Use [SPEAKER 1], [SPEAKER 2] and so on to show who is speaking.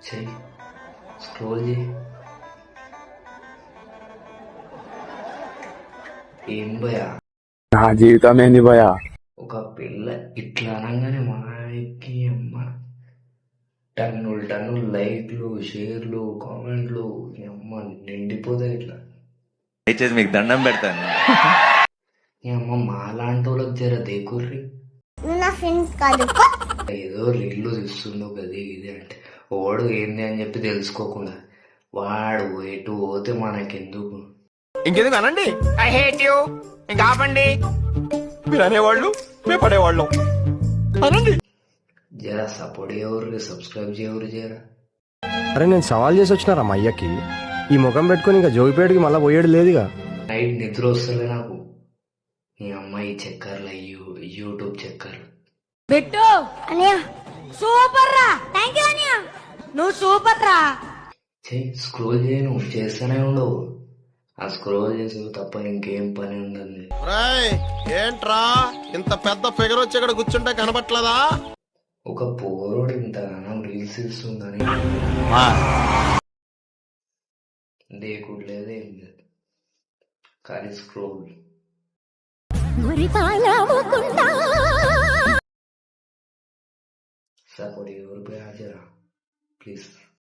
[SPEAKER 1] చెయ్యి, స్క్రోల్ చేయి. ఏం భయా,
[SPEAKER 2] నా జీవితం ఏంది భయా?
[SPEAKER 1] ఒక పిల్ల ఇట్లా అనగానే మాకి అమ్మ టన్నులు లైక్లు, షేర్లు, కామెంట్లు, అమ్మ నిండిపోతాయి ఇట్లా.
[SPEAKER 3] దయచేసి మీకు దండం పెడతాను.
[SPEAKER 1] అమ్మ మాలాంటి వాళ్ళకి జర దేకుర్రి. ఏదో రీళ్ళు తీస్తుండో గది ఇది అంటే ఓడు ఏంది అని చెప్పి తెలుసుకోకుండా వాడు ఎటు పోతే మనకెందుకు.
[SPEAKER 4] ఇంకెందుకు అనండి, ఐ హేట్ యూ, ఇంకా ఆపండి. మీరు అనేవాళ్ళు మేము పడేవాళ్ళం అనండి.
[SPEAKER 1] జర సపోర్ట్ చేయరు, సబ్స్క్రైబ్ చేయరు జరా.
[SPEAKER 5] అరే నేను సవాల్ చేసి వచ్చినారా మా అయ్యకి, ఈ ముఖం పెట్టుకుని ఇంకా జోగిపేటకి మళ్ళీ పోయేది లేదుగా.
[SPEAKER 1] నైట్ నిద్ర వస్తలే నాకు. మీ అమ్మాయి చక్కర్లు యూట్యూబ్ చక్కర్లు
[SPEAKER 6] బిట్టు అనియా సూపర్ రా, థ్యాంక్ యూ అనియా, నువ్వు సూపర్ రా.
[SPEAKER 1] స్క్రోల్ చేయను, చేస్తూనే ఉండవు. ఆ స్క్రోల్ చేసి తప్ప ఇంకేం పని ఉండదు.
[SPEAKER 4] ఏంట్రా ఇంత పెద్ద ఫిగర్ వచ్చి ఇక్కడ కూర్చుంటే కనబట్లేదా?
[SPEAKER 1] ఒక పోరోడు ఇంతగానం రీల్స్ ఇస్తుందని దేకుట్లేదు, ఏం లేదు, కానీ స్క్రోల్. సపోర్ట్ ఎవరు ప్లీజ్.